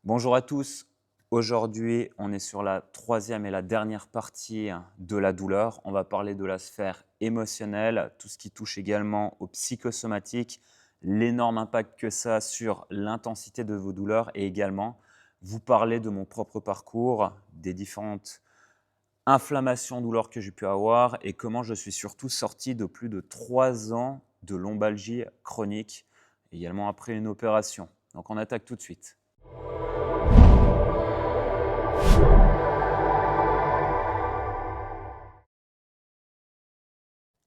Bonjour à tous. Aujourd'hui, on est sur la troisième et la dernière partie de la douleur. On va parler de la sphère émotionnelle, tout ce qui touche également au psychosomatique, l'énorme impact que ça a sur l'intensité de vos douleurs et également vous parler de mon propre parcours, des différentes inflammations, douleurs que j'ai pu avoir et comment je suis surtout sorti de plus de 3 ans de lombalgie chronique, également après une opération. Donc on attaque tout de suite.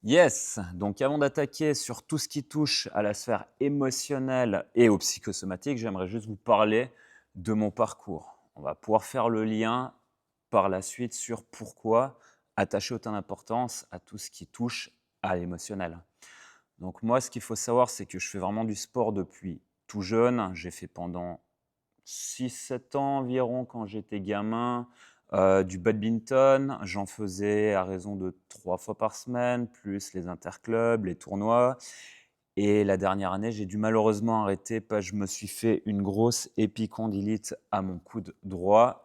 Yes, donc avant d'attaquer sur tout ce qui touche à la sphère émotionnelle et au psychosomatique, j'aimerais juste vous parler de mon parcours. On va pouvoir faire le lien par la suite sur pourquoi attacher autant d'importance à tout ce qui touche à l'émotionnel. Donc moi, ce qu'il faut savoir, c'est que je fais vraiment du sport depuis tout jeune. J'ai fait pendant 6, 7 ans environ quand j'étais gamin, du badminton. J'en faisais à raison de 3 fois par semaine, plus les interclubs, les tournois et la dernière année, j'ai dû malheureusement arrêter parce que je me suis fait une grosse épicondylite à mon coude droit,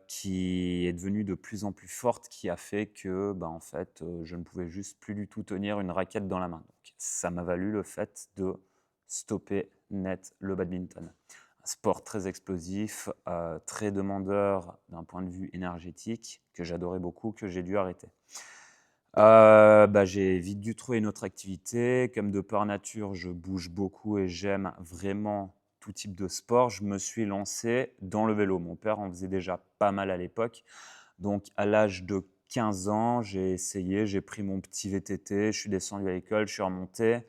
qui est devenue de plus en plus forte, qui a fait que, en fait, je ne pouvais juste plus du tout tenir une raquette dans la main. Donc ça m'a valu le fait de stopper net le badminton. Un sport très explosif, très demandeur d'un point de vue énergétique, que j'adorais beaucoup, que j'ai dû arrêter. J'ai vite dû trouver une autre activité. Comme de par nature, je bouge beaucoup et j'aime vraiment tout type de sport. Je me suis lancé dans le vélo. Mon père en faisait déjà pas mal à l'époque. Donc, à l'âge de 15 ans, j'ai essayé, j'ai pris mon petit VTT, je suis descendu à l'école, je suis remonté.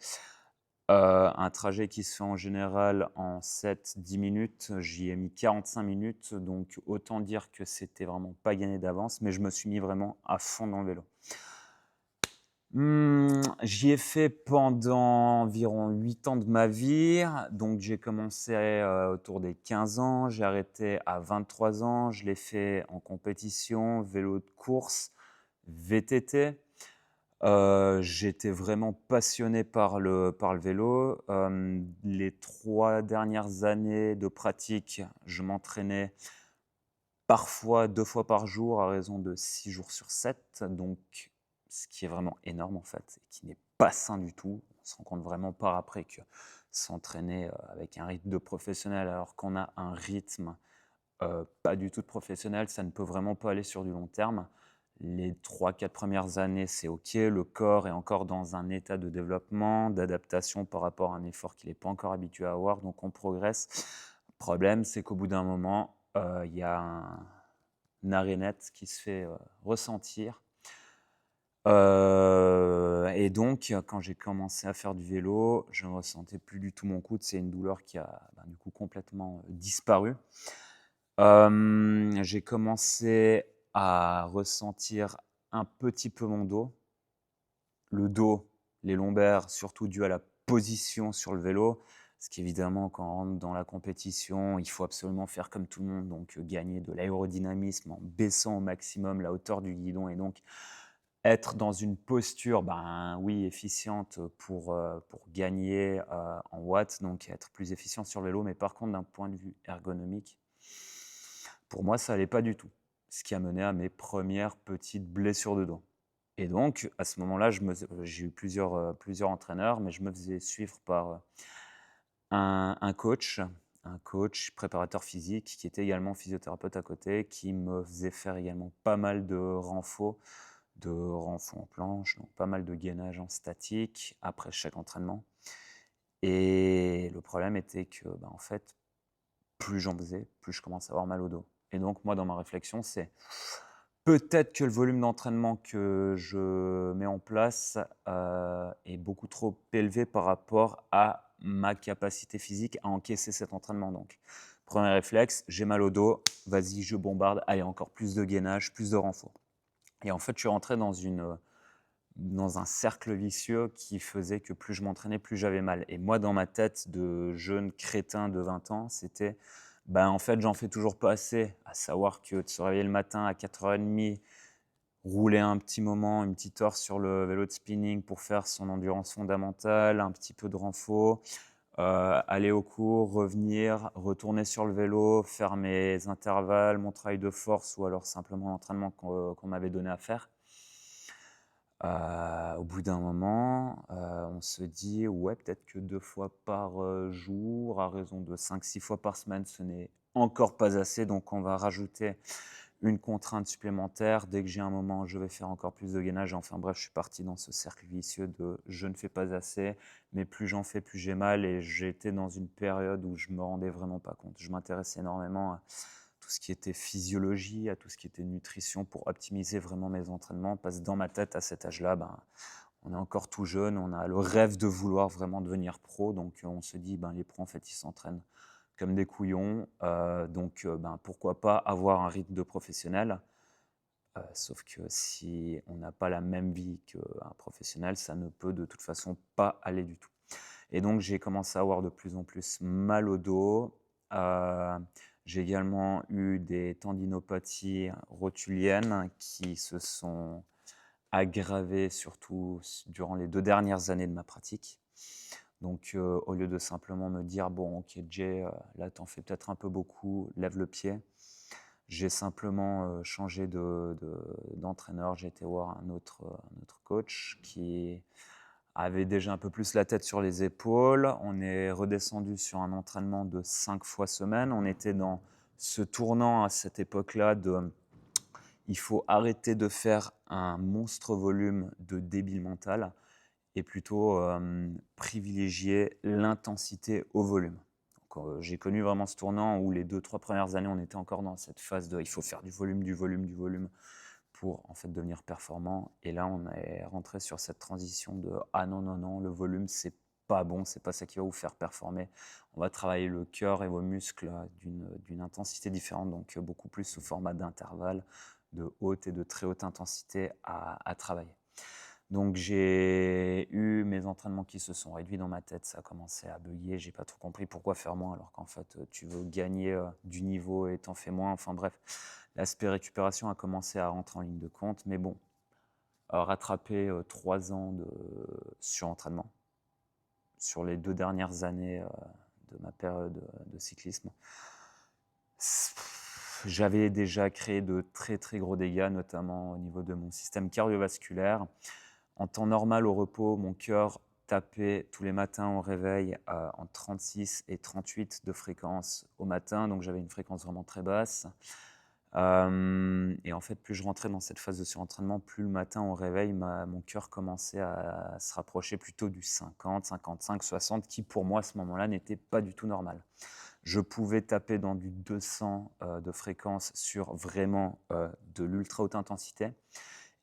Un trajet qui se fait en général en 7, 10 minutes. J'y ai mis 45 minutes, donc autant dire que c'était vraiment pas gagné d'avance, mais je me suis mis vraiment à fond dans le vélo. J'y ai fait pendant environ 8 ans de ma vie. Donc j'ai commencé, autour des 15 ans, j'ai arrêté à 23 ans. Je l'ai fait en compétition, vélo de course, VTT. J'étais vraiment passionné par le vélo. Les 3 dernières années de pratique, je m'entraînais parfois 2 fois par jour à raison de 6 jours sur 7, donc ce qui est vraiment énorme en fait et qui n'est pas sain du tout. On se rend compte vraiment par après que s'entraîner, avec un rythme de professionnel alors qu'on a un rythme, pas du tout de professionnel, ça ne peut vraiment pas aller sur du long terme. Les 3, 4 premières années, c'est OK, le corps est encore dans un état de développement, d'adaptation par rapport à un effort qu'il n'est pas encore habitué à avoir, donc on progresse. Le problème, c'est qu'au bout d'un moment, il y a un arrêt net qui se fait, ressentir. Et donc quand j'ai commencé à faire du vélo, je ne ressentais plus du tout mon coude. C'est une douleur qui a, du coup complètement, disparu. J'ai commencé à ressentir un petit peu mon dos. Le dos, les lombaires, surtout dû à la position sur le vélo. Parce qu'évidemment, quand on rentre dans la compétition, il faut absolument faire comme tout le monde, donc gagner de l'aérodynamisme en baissant au maximum la hauteur du guidon et donc être dans une posture, oui, efficiente pour gagner, en watts, donc être plus efficient sur le vélo. Mais par contre, d'un point de vue ergonomique, pour moi, ça allait pas du tout. Ce qui a mené à mes premières petites blessures de dos. Et donc, à ce moment-là, j'ai eu plusieurs entraîneurs, mais je me faisais suivre par, un coach préparateur physique qui était également physiothérapeute à côté, qui me faisait faire également pas mal de renfo en planche, donc pas mal de gainage en statique après chaque entraînement. Et le problème était que, en fait, plus j'en faisais, plus je commençais à avoir mal au dos. Et donc moi, dans ma réflexion, c'est peut-être que le volume d'entraînement que je mets en place, est beaucoup trop élevé par rapport à ma capacité physique à encaisser cet entraînement. Donc, premier réflexe, j'ai mal au dos, vas-y, je bombarde, allez, encore plus de gainage, plus de renfort. Et en fait, je suis rentré dans un cercle vicieux qui faisait que plus je m'entraînais, plus j'avais mal. Et moi, dans ma tête de jeune crétin de 20 ans, c'était, en fait, j'en fais toujours pas assez. À savoir que de se réveiller le matin à 4h30, rouler un petit moment, une petite heure sur le vélo de spinning pour faire son endurance fondamentale, un petit peu de renfo, aller au cours, revenir, retourner sur le vélo, faire mes intervalles, mon travail de force ou alors simplement l'entraînement qu'on m'avait donné à faire. Au bout d'un moment, on se dit: «Ouais, peut-être que 2 fois par, jour, à raison de 5-6 fois par semaine, ce n'est encore pas assez, donc on va rajouter une contrainte supplémentaire. Dès que j'ai un moment, je vais faire encore plus de gainage». Enfin bref, je suis parti dans ce cercle vicieux de je ne fais pas assez, mais plus j'en fais, plus j'ai mal et j'étais dans une période où je me rendais vraiment pas compte. Je m'intéressais énormément à tout ce qui était physiologie, à tout ce qui était nutrition pour optimiser vraiment mes entraînements. Parce que dans ma tête, à cet âge-là, ben, on est encore tout jeune, on a le rêve de vouloir vraiment devenir pro. Donc on se dit, ben, les pros, en fait, ils s'entraînent comme des couillons. Ben, pourquoi pas avoir un rythme de professionnel. Sauf que si on n'a pas la même vie qu'un professionnel, ça ne peut de toute façon pas aller du tout. Et donc, j'ai commencé à avoir de plus en plus mal au dos. J'ai également eu des tendinopathies rotuliennes qui se sont aggravées surtout durant les 2 dernières années de ma pratique. Donc, au lieu de simplement me dire: «Bon, OK, Jay, là, t'en fais peut-être un peu beaucoup, lève le pied», j'ai simplement, changé d'entraîneur. J'ai été voir un autre coach qui avait déjà un peu plus la tête sur les épaules. On est redescendu sur un entraînement de 5 fois semaine. On était dans ce tournant à cette époque-là de il faut arrêter de faire un monstre volume de débile mental et plutôt privilégier l'intensité au volume. Donc, j'ai connu vraiment ce tournant où les 2-3 premières années, on était encore dans cette phase de il faut faire du volume, du volume, du volume pour en fait devenir performant. Et là, on est rentré sur cette transition de ah non, non, non, le volume, c'est pas bon, c'est pas ça qui va vous faire performer. On va travailler le cœur et vos muscles d'une intensité différente, donc beaucoup plus sous format d'intervalles, de haute et de très haute intensité à travailler. Donc j'ai eu mes entraînements qui se sont réduits dans ma tête, ça a commencé à bugger, j'ai pas trop compris pourquoi faire moins alors qu'en fait tu veux gagner du niveau et t'en fais moins. Enfin bref, l'aspect récupération a commencé à rentrer en ligne de compte, mais bon, rattraper 3 ans de surentraînement sur les 2 dernières années de ma période de cyclisme, j'avais déjà créé de très très gros dégâts, notamment au niveau de mon système cardiovasculaire. En temps normal, au repos, mon cœur tapait tous les matins au réveil en 36 et 38 de fréquence au matin, donc j'avais une fréquence vraiment très basse. Et en fait, plus je rentrais dans cette phase de surentraînement, plus le matin au réveil, mon cœur commençait à se rapprocher plutôt du 50, 55, 60, qui pour moi à ce moment-là n'était pas du tout normal. Je pouvais taper dans du 200 de fréquence sur vraiment de l'ultra haute intensité.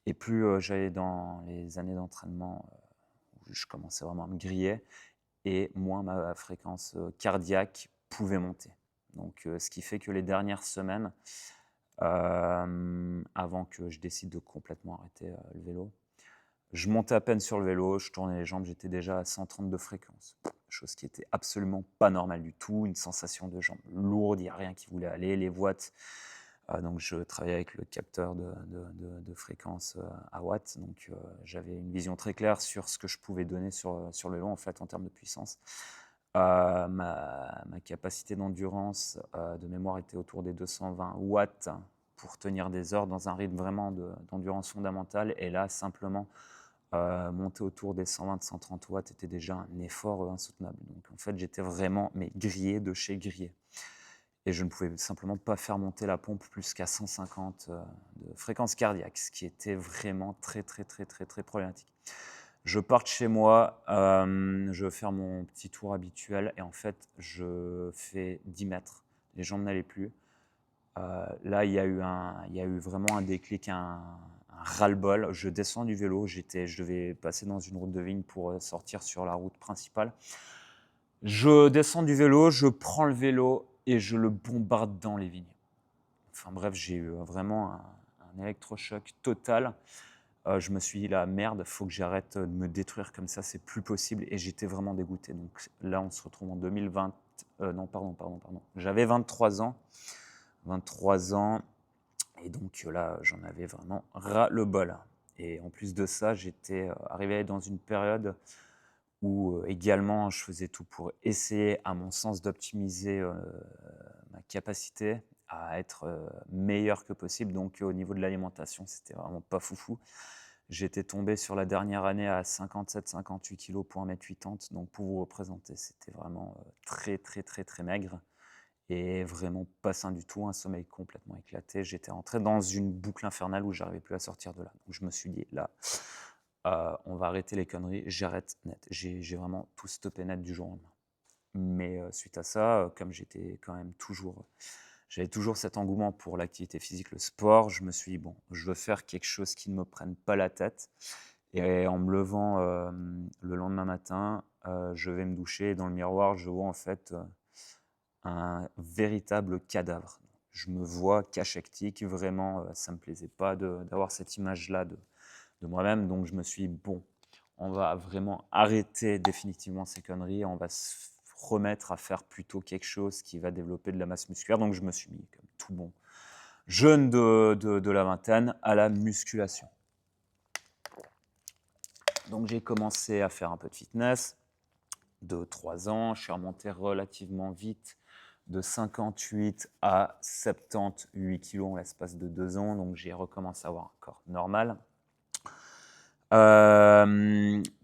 Et plus j'allais dans les années d'entraînement où je commençais vraiment à me griller, et moins ma fréquence cardiaque pouvait monter. Donc, ce qui fait que les dernières semaines, avant que je décide de complètement arrêter le vélo, je montais à peine sur le vélo, je tournais les jambes, j'étais déjà à 130 de fréquence. Chose qui était absolument pas normale du tout, une sensation de jambes lourdes, il n'y a rien qui voulait aller, les watts. Donc je travaillais avec le capteur de fréquence à watts, donc j'avais une vision très claire sur ce que je pouvais donner sur le vélo en fait en termes de puissance. Ma capacité d'endurance de mémoire était autour des 220 watts pour tenir des heures dans un rythme vraiment d'endurance fondamentale. Et là, simplement, monter autour des 120-130 watts était déjà un effort insoutenable. Donc en fait, j'étais vraiment grillé de chez grillé. Et je ne pouvais simplement pas faire monter la pompe plus qu'à 150 de fréquence cardiaque, ce qui était vraiment très, très, très, très, très problématique. Je pars de chez moi, je veux faire mon petit tour habituel et en fait, je fais 10 mètres. Les jambes n'allaient plus. Là, il y a eu vraiment un déclic, un ras-le-bol. Je descends du vélo, je devais passer dans une route de vigne pour sortir sur la route principale. Je descends du vélo, je prends le vélo et je le bombarde dans les vignes. Enfin bref, j'ai eu vraiment un électrochoc total. Je me suis dit: «La merde, faut que j'arrête de me détruire comme ça, c'est plus possible», et j'étais vraiment dégoûté. Donc là, on se retrouve en 2020, non pardon. J'avais 23 ans et donc là, j'en avais vraiment ras le bol. Et en plus de ça, j'étais arrivé dans une période où également je faisais tout pour essayer, à mon sens, d'optimiser ma capacité à être meilleur que possible. Donc au niveau de l'alimentation, c'était vraiment pas foufou. J'étais tombé sur la dernière année à 57-58 kilos pour 1,80 m. Donc pour vous représenter, c'était vraiment très très très très maigre et vraiment pas sain du tout, un sommeil complètement éclaté. J'étais rentré dans une boucle infernale où j'arrivais plus à sortir de là. Donc je me suis dit, là, on va arrêter les conneries, j'arrête net. J'ai vraiment tout stoppé net du jour au lendemain. Mais suite à ça, comme j'avais toujours cet engouement pour l'activité physique, le sport, je me suis dit, bon, je veux faire quelque chose qui ne me prenne pas la tête. Et en me levant le lendemain matin, je vais me doucher et dans le miroir, je vois en fait un véritable cadavre. Je me vois cachectique, vraiment, ça ne me plaisait pas d'avoir cette image-là de moi-même. Donc je me suis dit, bon, on va vraiment arrêter définitivement ces conneries, on va se remettre à faire plutôt quelque chose qui va développer de la masse musculaire. Donc je me suis mis, comme tout bon jeune de la vingtaine, à la musculation. Donc j'ai commencé à faire un peu de fitness, 2-3 ans, je suis remonté relativement vite de 58 à 78 kilos en l'espace de 2 ans, donc j'ai recommencé à avoir un corps normal.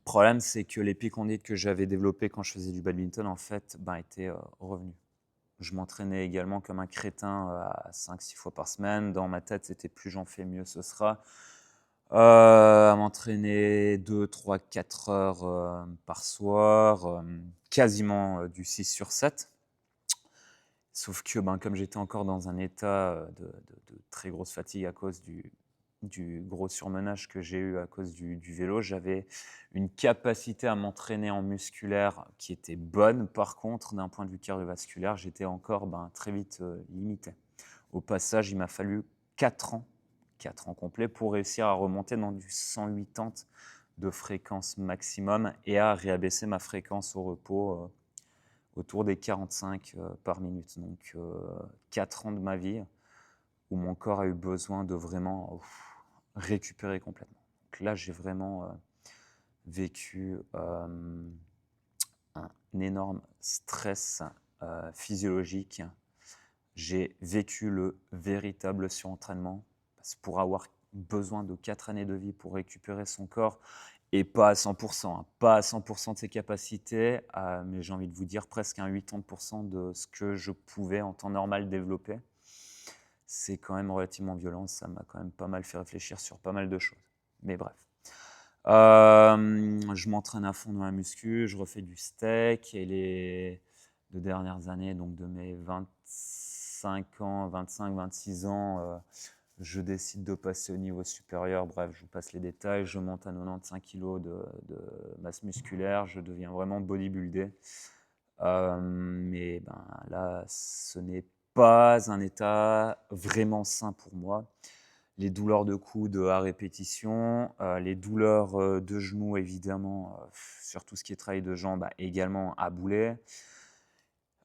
Problème, c'est que l'épicondyle que j'avais développé quand je faisais du badminton, en fait, était revenu. Je m'entraînais également comme un crétin à 5-6 fois par semaine. Dans ma tête, c'était plus j'en fais, mieux ce sera. À m'entraîner 2, 3, 4 heures par soir, quasiment du 6 sur 7. Sauf que comme j'étais encore dans un état de très grosse fatigue à cause du gros surmenage que j'ai eu à cause du vélo, j'avais une capacité à m'entraîner en musculaire qui était bonne. Par contre, d'un point de vue cardiovasculaire, j'étais encore très vite limité. Au passage, il m'a fallu 4 ans complets pour réussir à remonter dans du 180 de fréquence maximum et à réabaisser ma fréquence au repos autour des 45 par minute. Donc 4 ans de ma vie où mon corps a eu besoin de vraiment récupérer complètement. Donc là, j'ai vraiment vécu un énorme stress physiologique. J'ai vécu le véritable surentraînement. Parce que pour avoir besoin de 4 années de vie pour récupérer son corps, et pas à 100%, pas à 100% de ses capacités, mais j'ai envie de vous dire presque un 80% de ce que je pouvais en temps normal développer. C'est quand même relativement violent, ça m'a quand même pas mal fait réfléchir sur pas mal de choses. Mais bref. Je m'entraîne à fond dans la muscu, je refais du steak et les 2 dernières années, donc de mes 25 ans, 25-26 ans, je décide de passer au niveau supérieur. Bref, je vous passe les détails. Je monte à 95 kg de masse musculaire. Je deviens vraiment bodybuildé. Mais là, ce n'est pas un état vraiment sain pour moi. Les douleurs de coude à répétition, les douleurs de genoux, évidemment, sur tout ce qui est travail de jambes, également à boulet.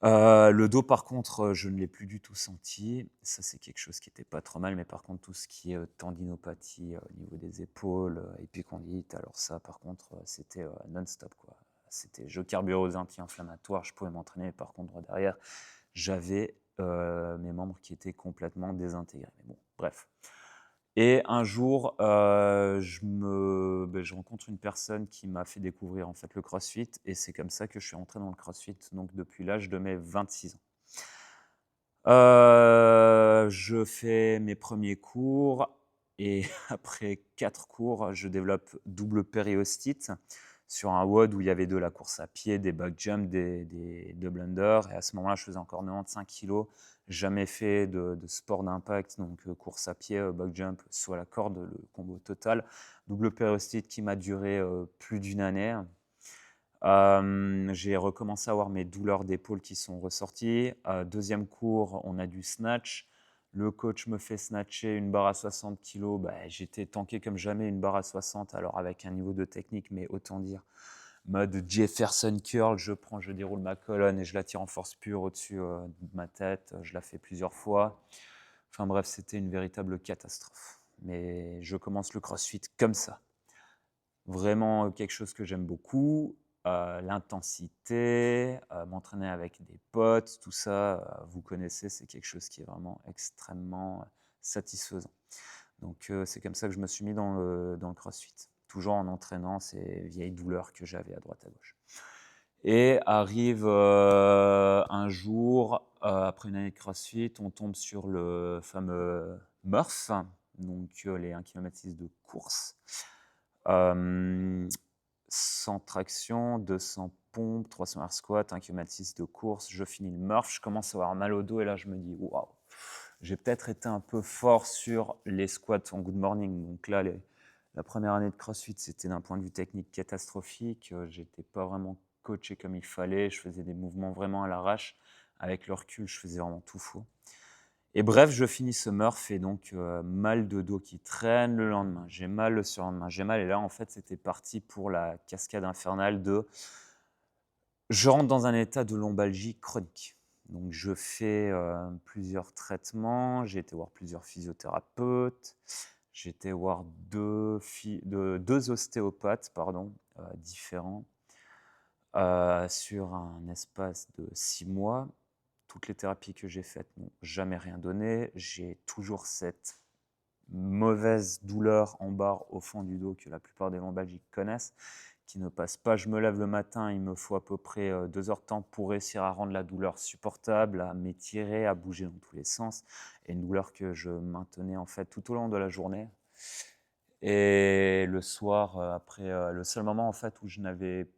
Le dos, par contre, je ne l'ai plus du tout senti. Ça, c'est quelque chose qui était pas trop mal, mais par contre, tout ce qui est tendinopathie au niveau des épaules, épicondylite, alors ça, par contre, c'était non-stop, quoi. Je carburais aux anti-inflammatoires, je pouvais m'entraîner, mais par contre, derrière, j'avais mes membres qui étaient complètement désintégrés. Mais bon, bref. Et un jour, je rencontre une personne qui m'a fait découvrir en fait le CrossFit et c'est comme ça que je suis entré dans le CrossFit, donc depuis l'âge de mes 26 ans. Je fais mes premiers cours et après 4 cours, je développe double périostite sur un WOD où il y avait de la course à pied, des back jumps, des blenders. Et à ce moment-là, je faisais encore 95 kilos. Jamais fait de sport d'impact, donc course à pied, back jump, soit la corde, le combo total. Double périostite qui m'a duré plus d'une année. J'ai recommencé à avoir mes douleurs d'épaule qui sont ressorties. Deuxième cours, on a du snatch. Le coach me fait snatcher une barre à 60 kg. J'étais tanké comme jamais une barre à 60, alors avec un niveau de technique, mais autant dire, mode Jefferson curl, je déroule ma colonne et je la tire en force pure au-dessus de ma tête. Je la fais plusieurs fois. Enfin bref, c'était une véritable catastrophe. Mais je commence le CrossFit comme ça. Vraiment quelque chose que j'aime beaucoup. l'intensité, m'entraîner avec des potes, tout ça, vous connaissez, c'est quelque chose qui est vraiment extrêmement satisfaisant. Donc c'est comme ça que je me suis mis dans le CrossFit, toujours en entraînant ces vieilles douleurs que j'avais à droite à gauche. Et arrive un jour, après une année de CrossFit, on tombe sur le fameux Murph, donc les 1 km 6 de course. 100 traction, 200 pompes, 300 air squat, 1 km 6 de course. Je finis le Murph, je commence à avoir mal au dos et là je me dis waouh, j'ai peut-être été un peu fort sur les squats en good morning. Donc là, la première année de CrossFit, c'était d'un point de vue technique catastrophique. J'étais pas vraiment coaché comme il fallait. Je faisais des mouvements vraiment à l'arrache. Avec le recul, je faisais vraiment tout faux. Et bref, je finis ce Murph et donc mal de dos qui traîne le lendemain. J'ai mal le surlendemain, j'ai mal. Et là, en fait, c'était parti pour la cascade infernale de je rentre dans un état de lombalgie chronique. Donc, je fais plusieurs traitements. J'ai été voir plusieurs physiothérapeutes. J'ai été voir deux ostéopathes différents sur un espace de 6 mois. Toutes les thérapies que j'ai faites n'ont jamais rien donné. J'ai toujours cette mauvaise douleur en barre au fond du dos que la plupart des lombalgiques connaissent, qui ne passe pas. Je me lève le matin, il me faut à peu près 2 heures de temps pour réussir à rendre la douleur supportable, à m'étirer, à bouger dans tous les sens. Et une douleur que je maintenais en fait tout au long de la journée. Et le soir, le seul moment en fait où je n'avais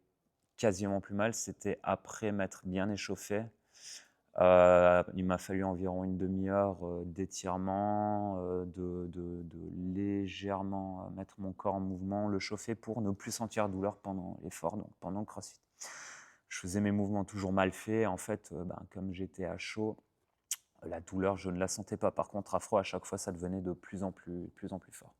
quasiment plus mal, c'était après m'être bien échauffé. Il m'a fallu environ une demi-heure d'étirement, de légèrement mettre mon corps en mouvement, le chauffer pour ne plus sentir douleur pendant l'effort, donc pendant le CrossFit. Je faisais mes mouvements toujours mal faits. En fait, comme j'étais à chaud, la douleur, je ne la sentais pas. Par contre, à froid, à chaque fois, ça devenait de plus en plus fort.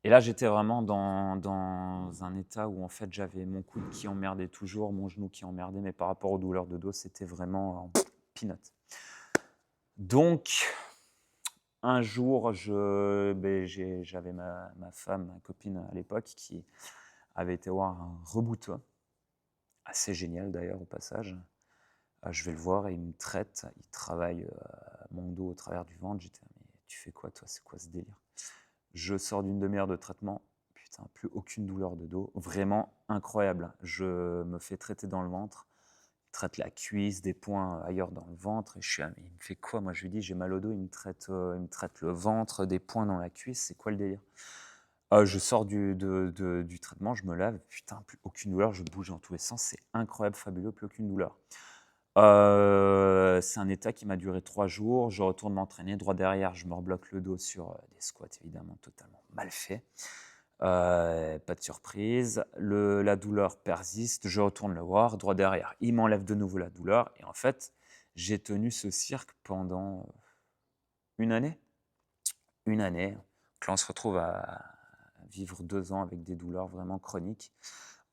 Et là, j'étais vraiment dans un état où en fait, j'avais mon coude qui emmerdait toujours, mon genou qui emmerdait, mais par rapport aux douleurs de dos, c'était vraiment peanut. Donc, un jour, j'avais ma femme, ma copine à l'époque, qui avait été voir un rebouteux, assez génial d'ailleurs au passage. Je vais le voir et il me traite, il travaille mon dos au travers du ventre. J'étais, mais tu fais quoi toi, c'est quoi ce délire? Je sors d'une demi-heure de traitement, putain, plus aucune douleur de dos, vraiment incroyable. Je me fais traiter dans le ventre, il traite la cuisse, des points ailleurs dans le ventre, et je suis, ah, mais il me fait quoi? Moi je lui dis, j'ai mal au dos, il me traite le ventre, des points dans la cuisse, c'est quoi le délire? Je sors du traitement, je me lève, putain, plus aucune douleur, je bouge dans tous les sens, c'est incroyable, fabuleux, plus aucune douleur. C'est un état qui m'a duré 3 jours. Je retourne m'entraîner. Droit derrière, je me rebloque le dos sur des squats, évidemment, totalement mal faits. Pas de surprise. La douleur persiste. Je retourne le voir. Droit derrière, il m'enlève de nouveau la douleur. Et en fait, j'ai tenu ce cirque pendant une année. Une année. Donc là, on se retrouve à vivre 2 ans avec des douleurs vraiment chroniques.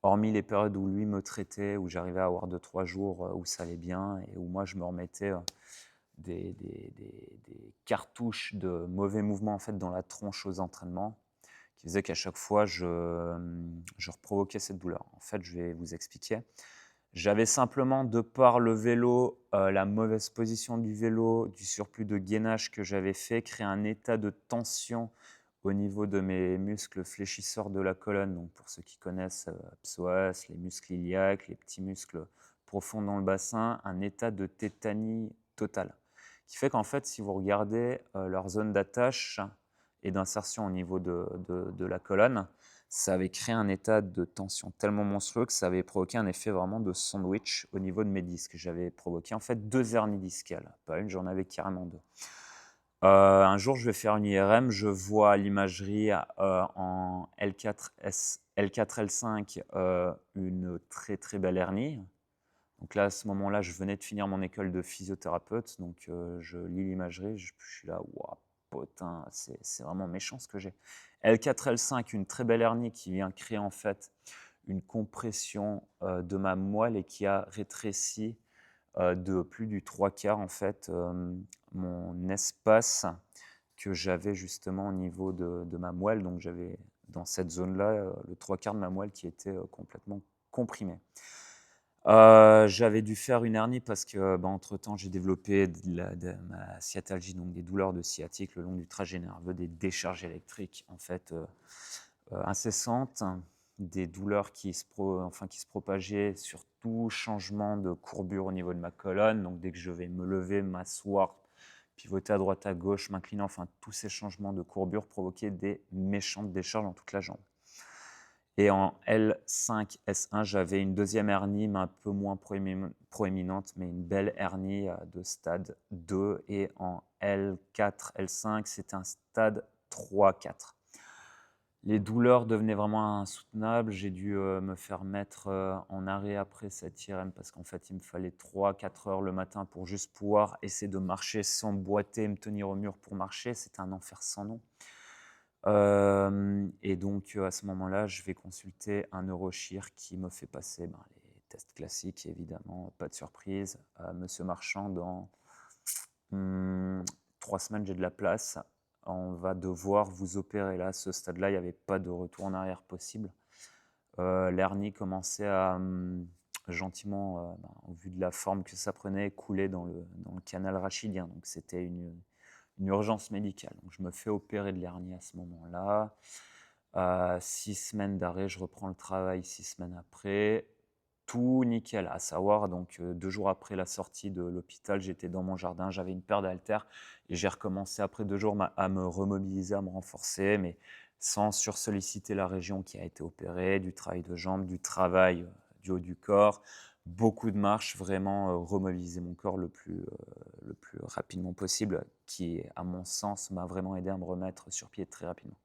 Hormis les périodes où lui me traitait, où j'arrivais à avoir 2-3 jours où ça allait bien et où moi je me remettais des cartouches de mauvais mouvements en fait, dans la tronche aux entraînements, qui faisait qu'à chaque fois je reprovoquais cette douleur. En fait, je vais vous expliquer. J'avais simplement, de par le vélo, la mauvaise position du vélo, du surplus de gainage que j'avais fait, créé un état de tension au niveau de mes muscles fléchisseurs de la colonne. Donc pour ceux qui connaissent psoas, les muscles iliaques, les petits muscles profonds dans le bassin, un état de tétanie totale. Qui fait qu'en fait, si vous regardez leur zone d'attache et d'insertion au niveau de la colonne, ça avait créé un état de tension tellement monstrueux que ça avait provoqué un effet vraiment de sandwich au niveau de mes disques. J'avais provoqué en fait 2 hernies discales, pas une, j'en avais carrément 2. Un jour, je vais faire une IRM, je vois l'imagerie en L4, L4, L5, une très très belle hernie. Donc là, à ce moment-là, je venais de finir mon école de physiothérapeute, donc je lis l'imagerie, je suis là, waouh, putain, c'est vraiment méchant ce que j'ai. L4, L5, une très belle hernie qui vient créer en fait une compression de ma moelle et qui a rétréci de plus du 3/4 en fait mon espace que j'avais justement au niveau de ma moelle. Donc j'avais dans cette zone-là le 3/4 de ma moelle qui était complètement comprimé. J'avais dû faire une hernie parce que, entre-temps, j'ai développé de ma sciatalgie, donc des douleurs de sciatique le long du trajet nerveux, des décharges électriques, en fait, incessantes, des douleurs qui se propageaient sur tout changement de courbure au niveau de ma colonne. Donc, dès que je vais me lever, m'asseoir, pivoter à droite, à gauche, m'incliner, enfin, tous ces changements de courbure provoquaient des méchantes décharges dans toute la jambe. Et en L5, S1, j'avais une deuxième hernie, mais un peu moins proéminente, mais une belle hernie de stade 2. Et en L4, L5, c'était un stade 3, 4. Les douleurs devenaient vraiment insoutenables. J'ai dû me faire mettre en arrêt après cette IRM parce qu'en fait, il me fallait 3-4 heures le matin pour juste pouvoir essayer de marcher sans boiter, me tenir au mur pour marcher. C'était un enfer sans nom. Et donc, à ce moment-là, je vais consulter un neurochir qui me fait passer les tests classiques, évidemment, pas de surprise. Monsieur Marchand, dans 3 semaines, j'ai de la place. On va devoir vous opérer. Là, à ce stade-là, il n'y avait pas de retour en arrière possible. L'hernie commençait à gentiment, au vu de la forme que ça prenait, couler dans le canal rachidien. Donc, c'était une urgence médicale. Donc, je me fais opérer de l'hernie à ce moment-là. 6 semaines d'arrêt, je reprends le travail 6 semaines après. Tout nickel, à savoir, donc 2 jours après la sortie de l'hôpital, j'étais dans mon jardin, j'avais une paire d'haltères et j'ai recommencé après 2 jours à me remobiliser, à me renforcer, mais sans sursolliciter la région qui a été opérée, du travail de jambes, du travail du haut du corps, beaucoup de marches, vraiment remobiliser mon corps le plus rapidement possible, qui, à mon sens, m'a vraiment aidé à me remettre sur pied très rapidement.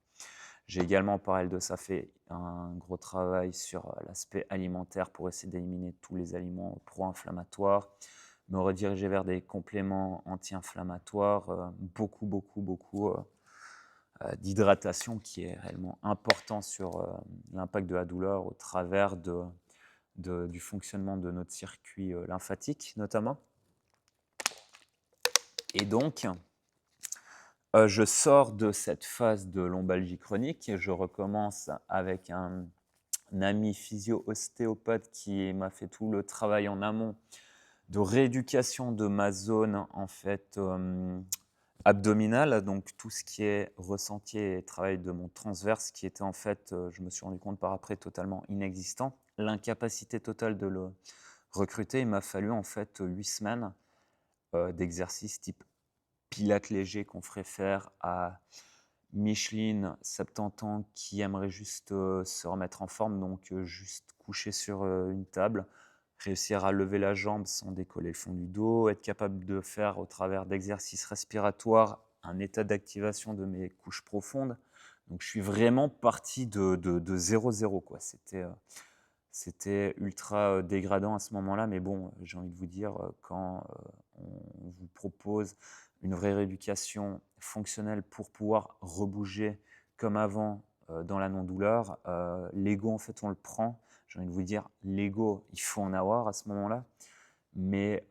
J'ai également, en parallèle de ça, fait un gros travail sur l'aspect alimentaire pour essayer d'éliminer tous les aliments pro-inflammatoires, me rediriger vers des compléments anti-inflammatoires, beaucoup d'hydratation qui est réellement important sur l'impact de la douleur au travers du fonctionnement de notre circuit lymphatique notamment. Et donc, je sors de cette phase de lombalgie chronique et je recommence avec un ami physio-ostéopathe qui m'a fait tout le travail en amont de rééducation de ma zone en fait abdominale, donc tout ce qui est ressenti et travail de mon transverse qui était en fait, je me suis rendu compte par après, totalement inexistant. L'incapacité totale de le recruter, il m'a fallu en fait 8 semaines d'exercice type pilates léger qu'on ferait faire à Micheline, 70 ans, qui aimerait juste se remettre en forme, donc juste coucher sur une table, réussir à lever la jambe sans décoller le fond du dos, être capable de faire au travers d'exercices respiratoires un état d'activation de mes couches profondes. Donc je suis vraiment parti de 0-0, quoi. C'était ultra dégradant à ce moment-là, mais bon, j'ai envie de vous dire, quand on vous propose une vraie rééducation fonctionnelle pour pouvoir rebouger comme avant dans la non-douleur, l'ego, en fait, on le prend. J'ai envie de vous dire, l'ego, il faut en avoir à ce moment-là, mais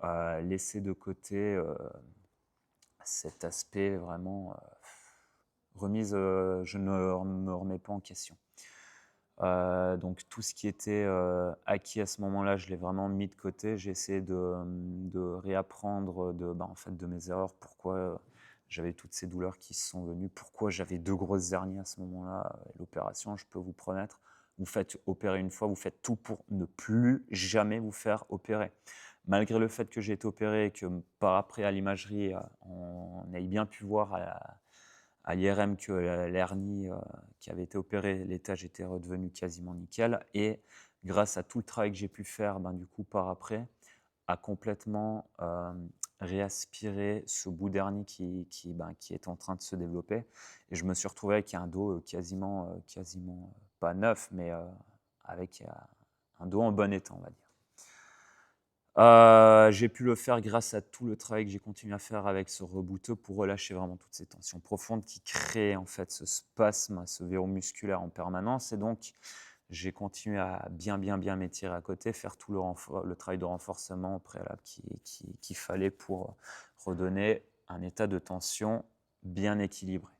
laisser de côté cet aspect vraiment remise, je ne me remets pas en question. Donc tout ce qui était acquis à ce moment-là, je l'ai vraiment mis de côté. J'ai essayé de réapprendre en fait, de mes erreurs, pourquoi j'avais toutes ces douleurs qui se sont venues, pourquoi j'avais 2 grosses hernies à ce moment-là. L'opération, je peux vous promettre, vous faites opérer une fois, vous faites tout pour ne plus jamais vous faire opérer. Malgré le fait que j'ai été opéré et que par après à l'imagerie, on ait bien pu voir à l'IRM que l'hernie qui avait été opérée, l'étage était redevenu quasiment nickel. Et grâce à tout le travail que j'ai pu faire, du coup, par après, à complètement réaspirer ce bout d'hernie qui est en train de se développer. Et je me suis retrouvé avec un dos quasiment pas neuf, mais avec un dos en bon état, on va dire. J'ai pu le faire grâce à tout le travail que j'ai continué à faire avec ce rebouteux pour relâcher vraiment toutes ces tensions profondes qui créent en fait ce spasme, ce verrou musculaire en permanence. Et donc, j'ai continué à bien m'étirer à côté, faire tout le travail de renforcement au préalable qu'il fallait pour redonner un état de tension bien équilibré.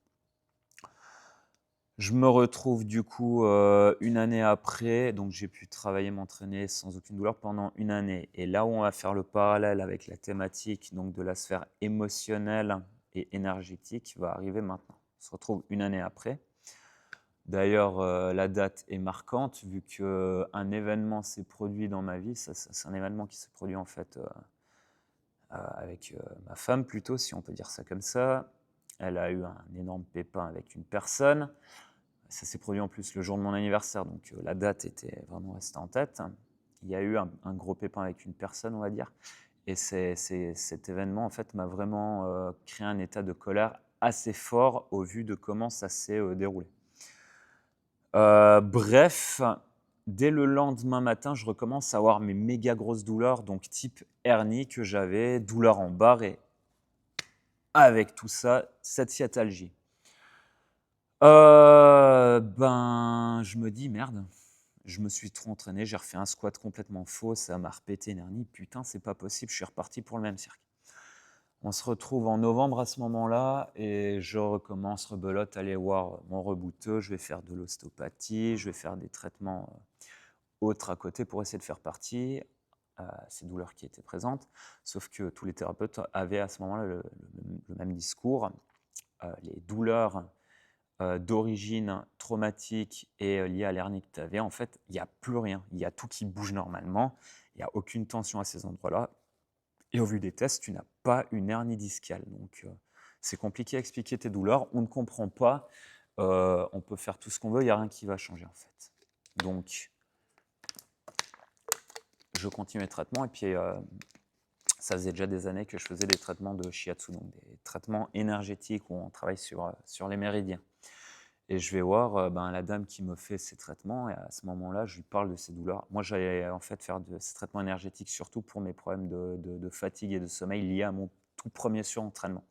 Je me retrouve du coup, 1 année après, donc j'ai pu travailler, m'entraîner sans aucune douleur pendant 1 année et là où on va faire le parallèle avec la thématique donc de la sphère émotionnelle et énergétique va arriver maintenant. On se retrouve 1 année après. D'ailleurs, la date est marquante vu qu'un événement s'est produit dans ma vie. Ça c'est un événement qui s'est produit en fait, avec, ma femme plutôt, si on peut dire ça comme ça. Elle a eu un énorme pépin avec une personne. Ça s'est produit en plus le jour de mon anniversaire, donc la date était vraiment restée en tête. Il y a eu un gros pépin avec une personne, on va dire, et cet événement, en fait, m'a vraiment créé un état de colère assez fort au vu de comment ça s'est déroulé. Bref, dès le lendemain matin, je recommence à avoir mes méga grosses douleurs, donc type hernie que j'avais, douleur en barre et avec tout ça, cette sciatalgie. Ben, je me dis: «Merde, je me suis trop entraîné, j'ai refait un squat complètement faux, ça m'a repété une hernie. Putain, c'est pas possible, je suis reparti pour le même cirque». On se retrouve en novembre à ce moment-là et je recommence rebelote, aller voir mon rebouteux. Je vais faire de l'ostéopathie, je vais faire des traitements, autres à côté pour essayer de faire partie, ces douleurs qui étaient présentes. Sauf que tous les thérapeutes avaient à ce moment-là le même discours. Les douleurs d'origine traumatique et liée à l'hernie que tu avais, en fait, il n'y a plus rien. Il y a tout qui bouge normalement. Il n'y a aucune tension à ces endroits-là. Et au vu des tests, tu n'as pas une hernie discale. Donc, c'est compliqué à expliquer tes douleurs. On ne comprend pas. On peut faire tout ce qu'on veut. Il n'y a rien qui va changer, en fait. Donc, je continue les traitements. Et puis, ça faisait déjà des années que je faisais des traitements de shiatsu, donc des traitements énergétiques où on travaille sur les méridiens. Et je vais voir ben, la dame qui me fait ces traitements et à ce moment-là, je lui parle de ces douleurs. Moi, j'allais en fait faire de ces traitements énergétiques surtout pour mes problèmes de fatigue et de sommeil liés à mon tout premier surentraînement.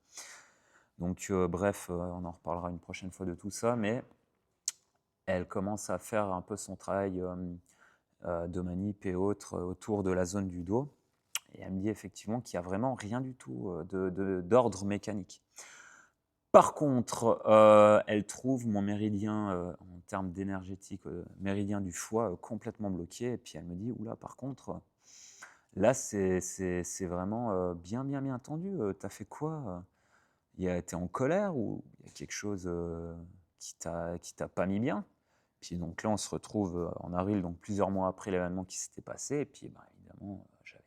Donc, bref, on en reparlera une prochaine fois de tout ça, mais elle commence à faire un peu son travail de manip et autres autour de la zone du dos. Et elle me dit effectivement qu'il n'y a vraiment rien du tout d'ordre mécanique. Par contre, elle trouve mon méridien, en termes d'énergétique, méridien du foie, complètement bloqué et puis elle me dit: «Ouh là, par contre, là, c'est vraiment, bien, bien, bien tendu, tu as fait quoi, Tu es en colère ou il y a quelque chose, qui t'a pas mis bien?» Puis donc là, on se retrouve, en avril, donc plusieurs mois après l'événement qui s'était passé et puis, bah, évidemment, j'avais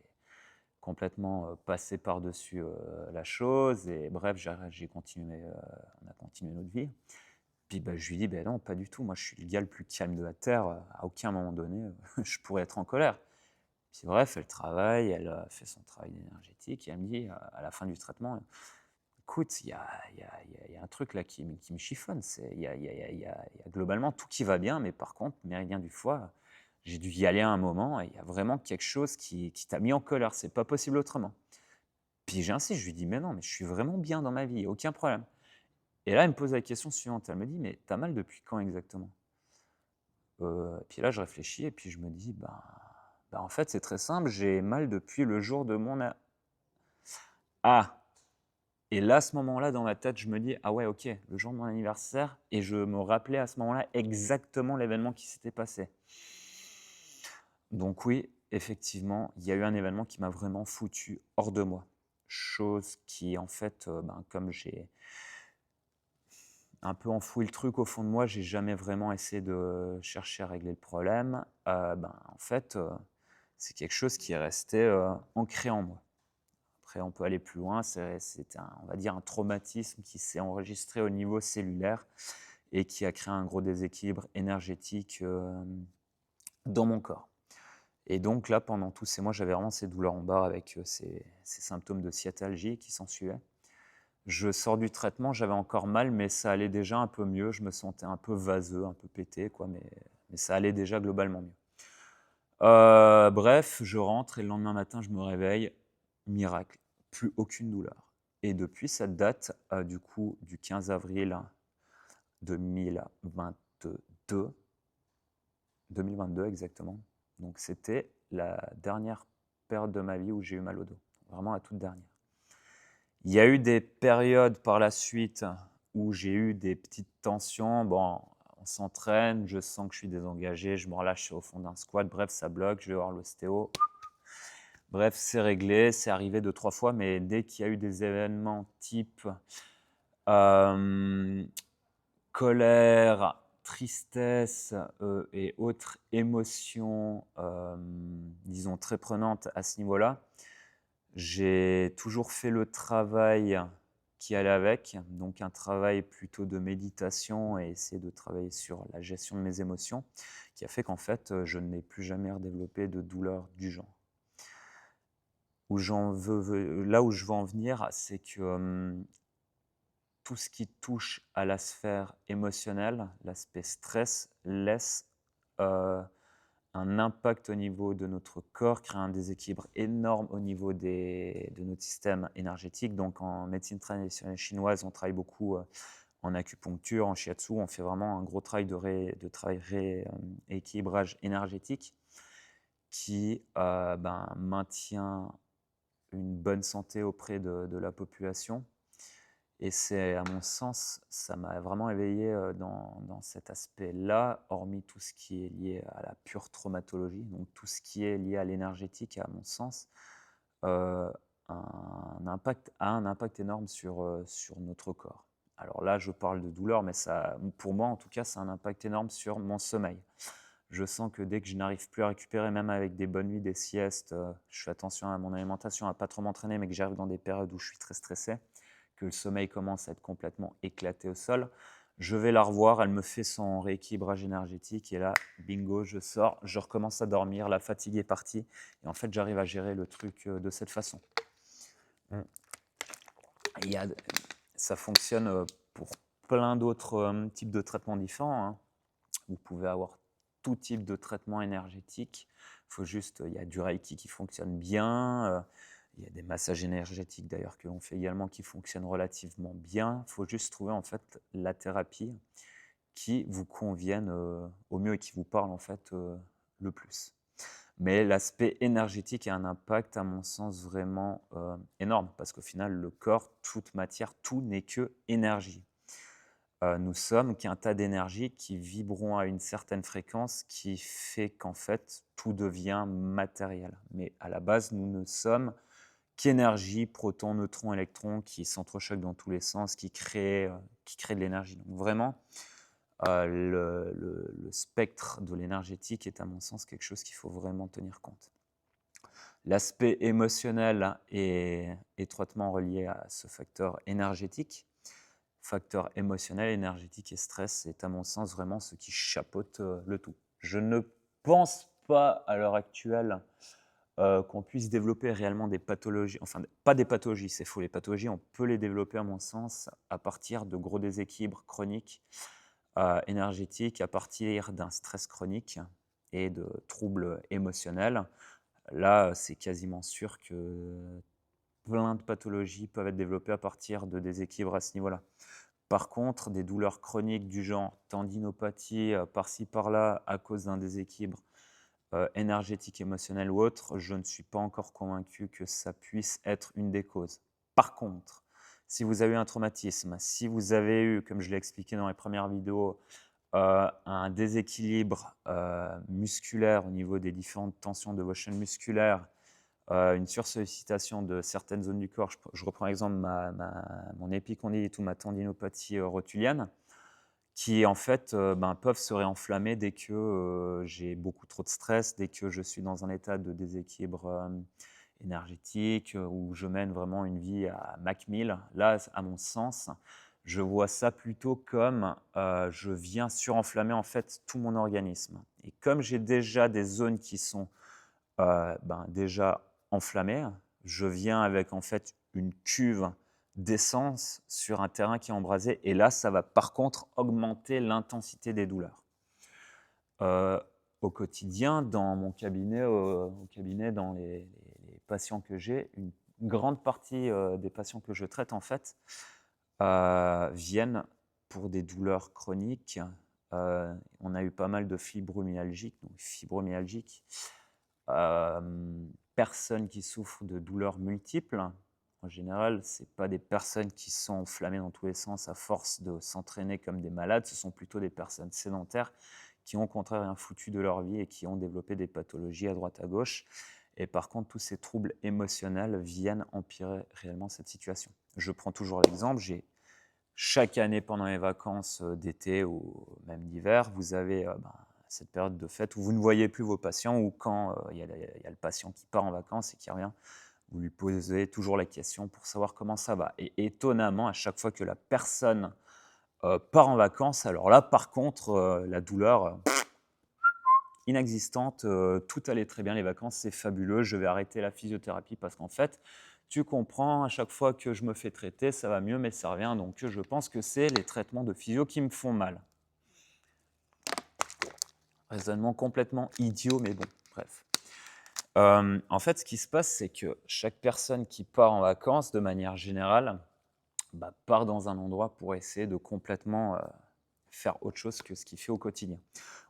complètement, passé par-dessus, la chose et bref, j'ai continué, on a continué notre vie. Puis, bah, je lui dis: «Beh, non, pas du tout. Moi, je suis le gars le plus calme de la terre, à aucun moment donné, je pourrais être en colère». Puis bref, elle travaille, elle, fait son travail énergétique et elle me dit, à la fin du traitement: «Écoute, il y a un truc là qui me chiffonne. C'est il y a globalement tout qui va bien, mais par contre, méridien du foie, j'ai dû y aller à un moment et il y a vraiment quelque chose qui t'a mis en colère. C'est pas possible autrement». Puis j'insiste, je lui dis: «Mais non, mais je suis vraiment bien dans ma vie, aucun problème». Et là, elle me pose la question suivante, elle me dit: «Mais tu as mal depuis quand exactement?» Puis là, je réfléchis et puis je me dis: «Ben, en fait, c'est très simple, j'ai mal depuis le jour de mon a». Ah! Et là, à ce moment-là, dans ma tête, je me dis: «Ah ouais, OK, le jour de mon anniversaire» et je me rappelais à ce moment-là exactement l'événement qui s'était passé. Donc oui, effectivement, il y a eu un événement qui m'a vraiment foutu hors de moi. Chose qui en fait, ben, comme j'ai un peu enfoui le truc au fond de moi, j'ai jamais vraiment essayé de chercher à régler le problème. Ben, en fait, c'est quelque chose qui est resté, ancré en moi. Après, on peut aller plus loin, c'est un on va dire un traumatisme qui s'est enregistré au niveau cellulaire et qui a créé un gros déséquilibre énergétique, dans mon corps. Et donc là, pendant tous ces mois, j'avais vraiment ces douleurs en barre avec, ces symptômes de sciatalgie qui s'ensuivaient. Je sors du traitement, j'avais encore mal, mais ça allait déjà un peu mieux. Je me sentais un peu vaseux, un peu pété, quoi, mais ça allait déjà globalement mieux. Bref, je rentre et le lendemain matin, je me réveille, miracle, plus aucune douleur. Et depuis cette date, du coup, du 15 avril 2022, 2022 exactement. Donc c'était la dernière période de ma vie où j'ai eu mal au dos, vraiment la toute dernière. Il y a eu des périodes par la suite où j'ai eu des petites tensions. Bon, on s'entraîne, je sens que je suis désengagé, je me relâche au fond d'un squat, bref, ça bloque, je vais voir l'ostéo. Bref, c'est réglé, c'est arrivé 2-3 fois, mais dès qu'il y a eu des événements type colère, tristesse et autres émotions, disons, très prenantes à ce niveau-là, j'ai toujours fait le travail qui allait avec, donc un travail plutôt de méditation et essayer de travailler sur la gestion de mes émotions, qui a fait qu'en fait, je n'ai plus jamais redéveloppé de douleur du genre. Là où je veux en venir, c'est que tout ce qui touche à la sphère émotionnelle, l'aspect stress, laisse un impact au niveau de notre corps, crée un déséquilibre énorme au niveau de notre système énergétique. Donc en médecine traditionnelle chinoise, on travaille beaucoup en acupuncture, en shiatsu, on fait vraiment un gros travail de travail rééquilibrage énergétique qui maintient une bonne santé auprès de la population. Et c'est, à mon sens, ça m'a vraiment éveillé dans cet aspect-là, hormis tout ce qui est lié à la pure traumatologie, donc tout ce qui est lié à l'énergétique, à mon sens, euh, a un impact énorme sur notre corps. Alors là, je parle de douleur, mais ça, pour moi, en tout cas, ça a un impact énorme sur mon sommeil. Je sens que dès que je n'arrive plus à récupérer, même avec des bonnes nuits, des siestes, je fais attention à mon alimentation, à ne pas trop m'entraîner, mais que j'arrive dans des périodes où je suis très stressé, que le sommeil commence à être complètement éclaté au sol, je vais la revoir, elle me fait son rééquilibrage énergétique et là, bingo, je sors, je recommence à dormir, la fatigue est partie et en fait, j'arrive à gérer le truc de cette façon. Il y a, ça fonctionne pour plein d'autres types de traitements différents, hein. Vous pouvez avoir tout type de traitement énergétique. Il y a du Reiki qui fonctionne bien. Il y a des massages énergétiques d'ailleurs que l'on fait également qui fonctionnent relativement bien. Il faut juste trouver en fait la thérapie qui vous convienne au mieux et qui vous parle en fait le plus. Mais l'aspect énergétique a un impact, à mon sens, vraiment énorme parce qu'au final, le corps, toute matière, tout n'est que énergie. Nous sommes qu'un tas d'énergies qui vibreront à une certaine fréquence qui fait qu'en fait, tout devient matériel. Mais à la base, nous ne sommes qu'énergie, protons, neutrons, électrons qui s'entrechoquent dans tous les sens, qui créent de l'énergie. Donc vraiment, le spectre de l'énergétique est à mon sens quelque chose qu'il faut vraiment tenir compte. L'aspect émotionnel est étroitement relié à ce facteur énergétique. Facteur émotionnel, énergétique et stress est à mon sens vraiment ce qui chapeaute le tout. Je ne pense pas à l'heure actuelle qu'on puisse développer réellement des pathologies, enfin pas des pathologies, c'est faux, les pathologies on peut les développer à mon sens à partir de gros déséquilibres chroniques énergétiques, à partir d'un stress chronique et de troubles émotionnels. Là, c'est quasiment sûr que plein de pathologies peuvent être développées à partir de déséquilibres à ce niveau-là. Par contre, des douleurs chroniques du genre tendinopathie par-ci par-là à cause d'un déséquilibre énergétique, émotionnel ou autre, je ne suis pas encore convaincu que ça puisse être une des causes. Par contre, si vous avez eu un traumatisme, si vous avez eu, comme je l'ai expliqué dans les premières vidéos, un déséquilibre musculaire au niveau des différentes tensions de vos chaînes musculaires, une sursollicitation de certaines zones du corps. Je reprends l'exemple mon épicondylite ou ma tendinopathie rotulienne, qui en fait peuvent se réenflammer dès que j'ai beaucoup trop de stress, dès que je suis dans un état de déséquilibre énergétique, où je mène vraiment une vie à Mac 1000. Là, à mon sens, je vois ça plutôt comme je viens surenflammer en fait tout mon organisme. Et comme j'ai déjà des zones qui sont déjà enflammées, je viens avec en fait une cuve d'essence sur un terrain qui est embrasé. Et là, ça va par contre augmenter l'intensité des douleurs. Au quotidien, dans mon cabinet, dans les patients que j'ai, une grande partie des patients que je traite en fait viennent pour des douleurs chroniques. On a eu pas mal de fibromyalgiques, personnes qui souffrent de douleurs multiples, en général, ce pas des personnes qui sont enflammées dans tous les sens à force de s'entraîner comme des malades, ce sont plutôt des personnes sédentaires qui ont au contraire rien foutu de leur vie et qui ont développé des pathologies à droite à gauche. Et par contre, tous ces troubles émotionnels viennent empirer réellement cette situation. Je prends toujours l'exemple, chaque année pendant les vacances d'été ou même d'hiver, vous avez cette période de fête où vous ne voyez plus vos patients ou quand il y a le patient qui part en vacances et qui revient, vous lui posez toujours la question pour savoir comment ça va. Et étonnamment, à chaque fois que la personne part en vacances, alors là, par contre, la douleur inexistante, tout allait très bien, les vacances, c'est fabuleux, je vais arrêter la physiothérapie parce qu'en fait, tu comprends, à chaque fois que je me fais traiter, ça va mieux, mais ça revient. Donc, je pense que c'est les traitements de physio qui me font mal. Raisonnement complètement idiot, mais bon, bref. En fait, ce qui se passe, c'est que chaque personne qui part en vacances, de manière générale, part dans un endroit pour essayer de complètement faire autre chose que ce qu'il fait au quotidien.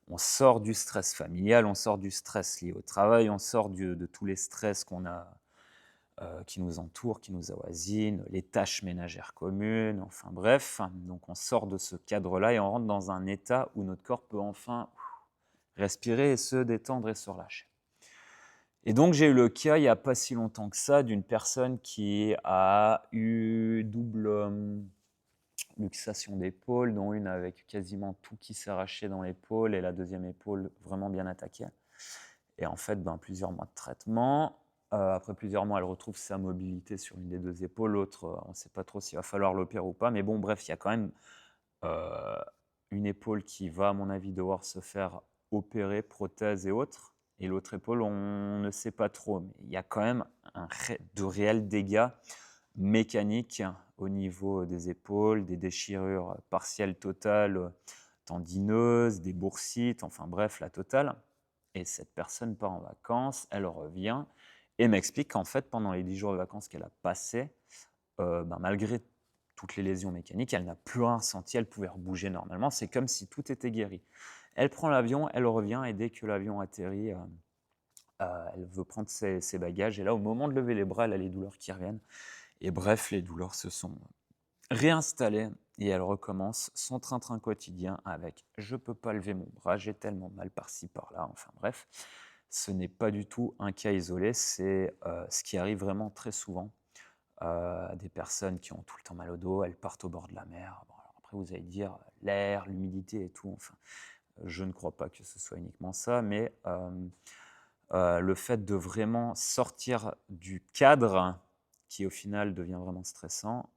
On sort du stress familial, on sort du stress lié au travail, on sort de tous les stress qu'on a, qui nous entourent, qui nous avoisinent, les tâches ménagères communes, enfin bref. Donc on sort de ce cadre-là et on rentre dans un état où notre corps peut enfin respirer et se détendre et se relâcher. Et donc j'ai eu le cas, il n'y a pas si longtemps que ça, d'une personne qui a eu double luxation d'épaule, dont une avec quasiment tout qui s'arrachait dans l'épaule et la deuxième épaule vraiment bien attaquée. Et en fait, plusieurs mois de traitement. Après plusieurs mois, elle retrouve sa mobilité sur une des deux épaules. L'autre, on ne sait pas trop s'il va falloir l'opérer ou pas. Mais bon, bref, il y a quand même une épaule qui va, à mon avis, devoir se faire opérer, prothèse et autres. Et l'autre épaule, on ne sait pas trop. Mais il y a quand même de réels dégâts mécaniques au niveau des épaules, des déchirures partielles totales, tendineuses, des boursites, enfin bref, la totale. Et cette personne part en vacances, elle revient et m'explique qu'en fait, pendant les 10 jours de vacances qu'elle a passés, malgré toutes les lésions mécaniques, elle n'a plus rien ressenti, elle pouvait rebouger normalement. C'est comme si tout était guéri. Elle prend l'avion, elle revient et dès que l'avion atterrit, elle veut prendre ses bagages. Et là, au moment de lever les bras, elle a les douleurs qui reviennent. Et bref, les douleurs se sont réinstallées et elle recommence son train-train quotidien avec « je ne peux pas lever mon bras, j'ai tellement mal par-ci, par-là ». Enfin bref, ce n'est pas du tout un cas isolé, c'est ce qui arrive vraiment très souvent à des personnes qui ont tout le temps mal au dos, elles partent au bord de la mer. Bon, alors après, vous allez dire l'air, l'humidité et tout. Enfin, je ne crois pas que ce soit uniquement ça, mais le fait de vraiment sortir du cadre qui, au final, devient vraiment stressant,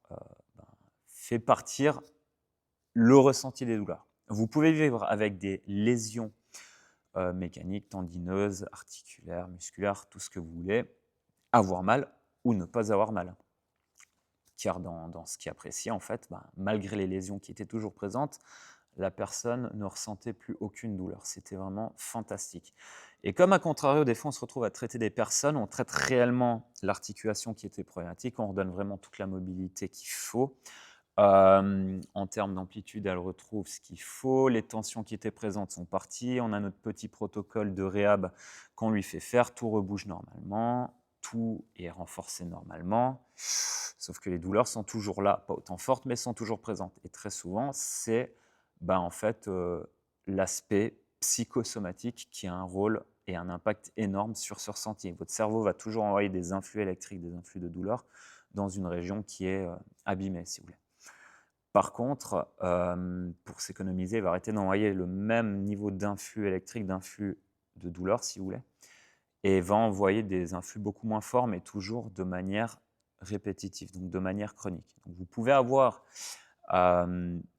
fait partir le ressenti des douleurs. Vous pouvez vivre avec des lésions mécaniques, tendineuses, articulaires, musculaires, tout ce que vous voulez, avoir mal ou ne pas avoir mal. Car dans ce qui est apprécié, en fait, malgré les lésions qui étaient toujours présentes, la personne ne ressentait plus aucune douleur. C'était vraiment fantastique. Et comme à contrario, des fois, on se retrouve à traiter des personnes, on traite réellement l'articulation qui était problématique, on redonne vraiment toute la mobilité qu'il faut. En termes d'amplitude, elle retrouve ce qu'il faut. Les tensions qui étaient présentes sont parties. On a notre petit protocole de réhab qu'on lui fait faire. Tout rebouge normalement. Tout est renforcé normalement. Sauf que les douleurs sont toujours là, pas autant fortes, mais sont toujours présentes. Et très souvent, c'est en fait l'aspect psychosomatique qui a un rôle et un impact énorme sur ce ressenti. Votre cerveau va toujours envoyer des influx électriques, des influx de douleur dans une région qui est abîmée, si vous voulez. Par contre, pour s'économiser, il va arrêter d'envoyer le même niveau d'influx électrique, d'influx de douleur, si vous voulez, et va envoyer des influx beaucoup moins forts, mais toujours de manière répétitive, donc de manière chronique. Donc vous pouvez avoir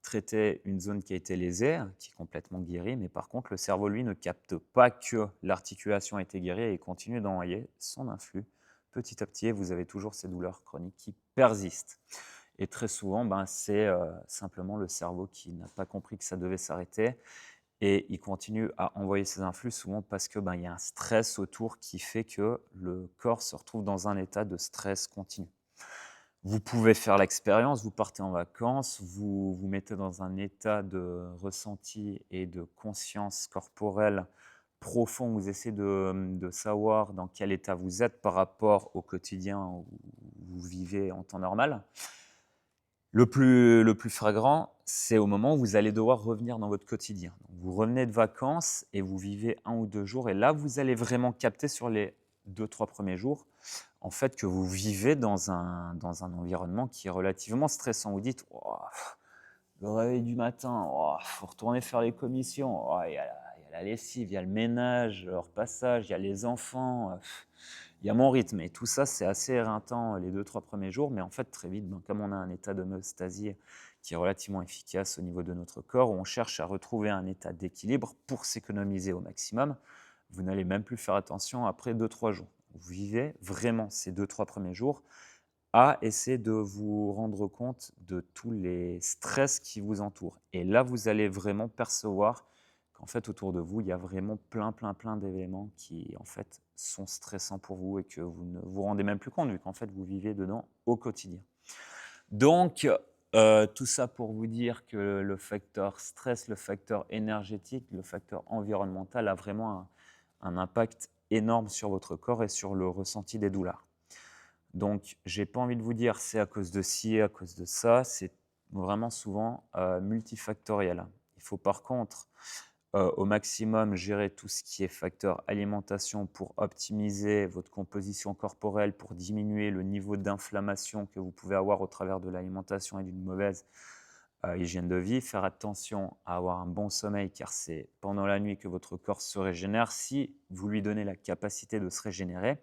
traité une zone qui a été lésée, qui est complètement guérie, mais par contre, le cerveau, lui, ne capte pas que l'articulation a été guérie et il continue d'envoyer son influx. Petit à petit, vous avez toujours ces douleurs chroniques qui persistent. Et très souvent, c'est simplement le cerveau qui n'a pas compris que ça devait s'arrêter et il continue à envoyer ces influx souvent parce que y a un stress autour qui fait que le corps se retrouve dans un état de stress continu. Vous pouvez faire l'expérience, vous partez en vacances, vous vous mettez dans un état de ressenti et de conscience corporelle profond, vous essayez de savoir dans quel état vous êtes par rapport au quotidien où vous vivez en temps normal. Le plus flagrant, c'est au moment où vous allez devoir revenir dans votre quotidien. Donc, vous revenez de vacances et vous vivez 1 ou 2 jours et là, vous allez vraiment capter sur les 2, 3 premiers jours, en fait, que vous vivez dans un environnement qui est relativement stressant. Vous dites: «Waouh, le réveil du matin, oh, faut retourner faire les commissions. Oh, il y a la lessive, il y a le ménage, le repassage, il y a les enfants. Il y a mon rythme. Et tout ça, c'est assez éreintant les 2, 3 premiers jours. Mais en fait, très vite, ben, comme on a un état d'homéostasie qui est relativement efficace au niveau de notre corps, où on cherche à retrouver un état d'équilibre pour s'économiser au maximum, vous n'allez même plus faire attention après 2, 3 jours. Vous vivez vraiment ces 2, 3 premiers jours à essayer de vous rendre compte de tous les stress qui vous entourent. Et là, vous allez vraiment percevoir qu'en fait, autour de vous, il y a vraiment plein, plein, plein d'éléments qui, en fait, sont stressants pour vous et que vous ne vous rendez même plus compte, vu qu'en fait, vous vivez dedans au quotidien. Donc, tout ça pour vous dire que le facteur stress, le facteur énergétique, le facteur environnemental a vraiment un impact énorme sur votre corps et sur le ressenti des douleurs. Donc, j'ai pas envie de vous dire c'est à cause de ci, à cause de ça, c'est vraiment souvent multifactoriel. Il faut par contre au maximum gérer tout ce qui est facteur alimentation pour optimiser votre composition corporelle, pour diminuer le niveau d'inflammation que vous pouvez avoir au travers de l'alimentation et d'une mauvaise hygiène de vie. Faire attention à avoir un bon sommeil car c'est pendant la nuit que votre corps se régénère si vous lui donnez la capacité de se régénérer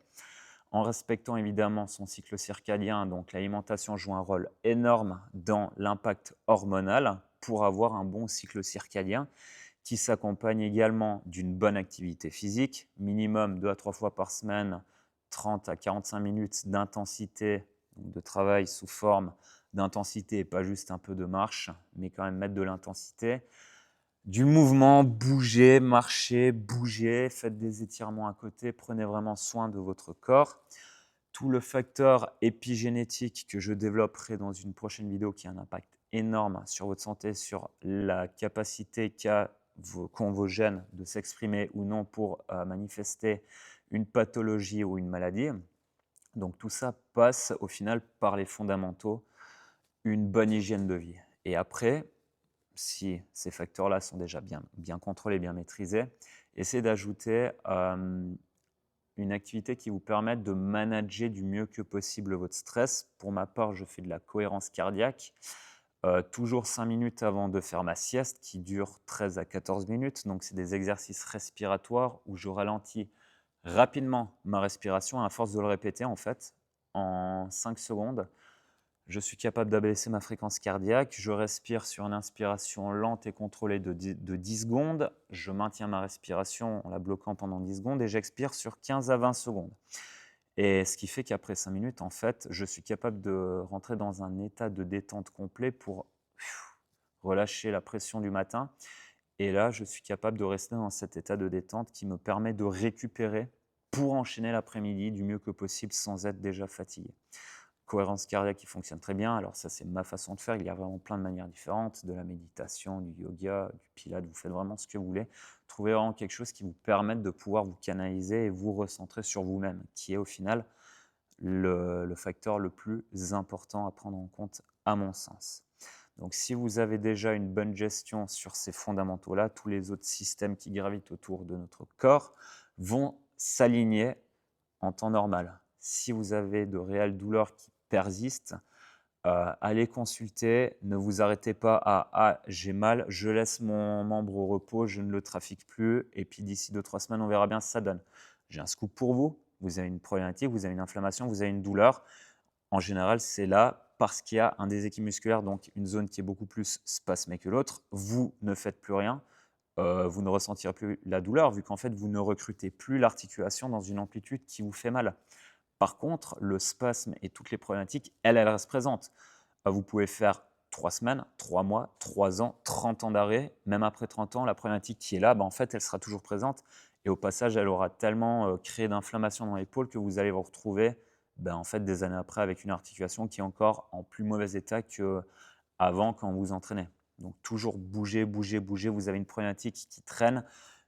en respectant évidemment son cycle circadien. Donc l'alimentation joue un rôle énorme dans l'impact hormonal pour avoir un bon cycle circadien qui s'accompagne également d'une bonne activité physique, minimum 2 à 3 fois par semaine, 30 à 45 minutes d'intensité, de travail sous forme d'intensité et pas juste un peu de marche, mais quand même mettre de l'intensité. Du mouvement, bougez, marchez, bougez, faites des étirements à côté, prenez vraiment soin de votre corps. Tout le facteur épigénétique que je développerai dans une prochaine vidéo qui a un impact énorme sur votre santé, sur la capacité qu'ont vos gènes de s'exprimer ou non pour manifester une pathologie ou une maladie. Donc tout ça passe au final par les fondamentaux, une bonne hygiène de vie. Et après, si ces facteurs-là sont déjà bien contrôlés, bien maîtrisés, essayez d'ajouter une activité qui vous permette de manager du mieux que possible votre stress. Pour ma part, je fais de la cohérence cardiaque, toujours 5 minutes avant de faire ma sieste qui dure 13 à 14 minutes. Donc, c'est des exercices respiratoires où je ralentis rapidement ma respiration à force de le répéter en fait en 5 secondes. Je suis capable d'abaisser ma fréquence cardiaque. Je respire sur une inspiration lente et contrôlée de 10 secondes. Je maintiens ma respiration en la bloquant pendant 10 secondes et j'expire sur 15 à 20 secondes. Et ce qui fait qu'après 5 minutes, en fait, je suis capable de rentrer dans un état de détente complet pour relâcher la pression du matin. Et là, je suis capable de rester dans cet état de détente qui me permet de récupérer pour enchaîner l'après-midi du mieux que possible sans être déjà fatigué. Cohérence cardiaque qui fonctionne très bien. Alors ça, c'est ma façon de faire. Il y a vraiment plein de manières différentes, de la méditation, du yoga, du pilates. Vous faites vraiment ce que vous voulez. Trouvez vraiment quelque chose qui vous permette de pouvoir vous canaliser et vous recentrer sur vous-même, qui est au final le facteur le plus important à prendre en compte à mon sens. Donc si vous avez déjà une bonne gestion sur ces fondamentaux-là, tous les autres systèmes qui gravitent autour de notre corps vont s'aligner en temps normal. Si vous avez de réelles douleurs qui persistent, allez consulter. Ne vous arrêtez pas à ah, j'ai mal, je laisse mon membre au repos, je ne le trafique plus. Et puis d'ici 2, 3 semaines, on verra bien ce que ça donne. J'ai un scoop pour vous. Vous avez une problématique, vous avez une inflammation, vous avez une douleur. En général, c'est là parce qu'il y a un déséquilibre musculaire, donc une zone qui est beaucoup plus spasmée que l'autre. Vous ne faites plus rien. Vous ne ressentirez plus la douleur vu qu'en fait, vous ne recrutez plus l'articulation dans une amplitude qui vous fait mal. Par contre, le spasme et toutes les problématiques, elles restent présentes. Vous pouvez faire 3 semaines, 3 mois, 3 ans, 30 ans d'arrêt. Même après 30 ans, la problématique qui est là, en fait, elle sera toujours présente. Et au passage, elle aura tellement créé d'inflammation dans l'épaule que vous allez vous retrouver en fait, des années après avec une articulation qui est encore en plus mauvais état qu'avant quand vous entraînez. Donc toujours bouger, bouger, bouger. Vous avez une problématique qui traîne.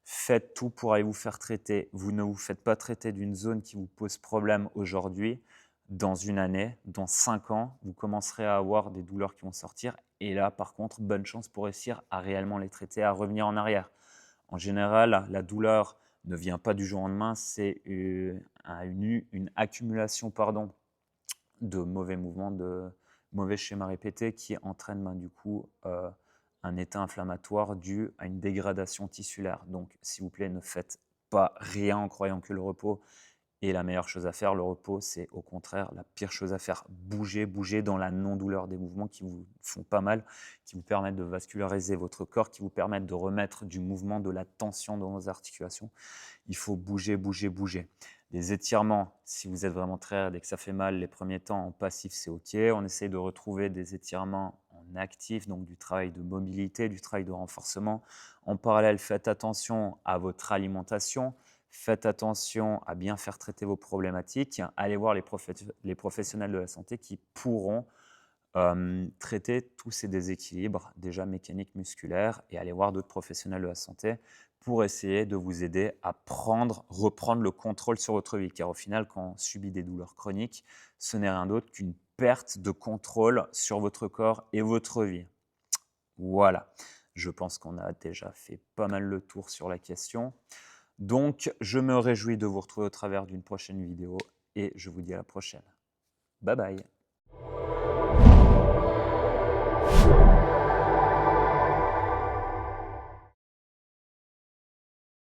Faites tout pour aller vous faire traiter. Vous ne vous faites pas traiter d'une zone qui vous pose problème aujourd'hui. Dans une année, dans 5 ans, vous commencerez à avoir des douleurs qui vont sortir. Et là, par contre, bonne chance pour réussir à réellement les traiter, à revenir en arrière. En général, la douleur ne vient pas du jour au lendemain, c'est une accumulation de mauvais mouvements, de mauvais schémas répétés qui entraînent du coup un état inflammatoire dû à une dégradation tissulaire. Donc, s'il vous plaît, ne faites pas rien en croyant que le repos est la meilleure chose à faire. Le repos, c'est au contraire la pire chose à faire. Bougez, bougez dans la non-douleur des mouvements qui vous font pas mal, qui vous permettent de vasculariser votre corps, qui vous permettent de remettre du mouvement, de la tension dans vos articulations. Il faut bouger, bouger, bouger. Les étirements, si vous êtes vraiment très raide et que ça fait mal les premiers temps, en passif, c'est OK. On essaye de retrouver des étirements en actif, donc du travail de mobilité, du travail de renforcement. En parallèle, faites attention à votre alimentation. Faites attention à bien faire traiter vos problématiques. Allez voir les professionnels de la santé qui pourront traiter tous ces déséquilibres déjà mécaniques, musculaires, et aller voir d'autres professionnels de la santé pour essayer de vous aider à reprendre le contrôle sur votre vie. Car au final, quand on subit des douleurs chroniques, ce n'est rien d'autre qu'une perte de contrôle sur votre corps et votre vie. Voilà, je pense qu'on a déjà fait pas mal le tour sur la question. Donc, je me réjouis de vous retrouver au travers d'une prochaine vidéo et je vous dis à la prochaine. Bye bye.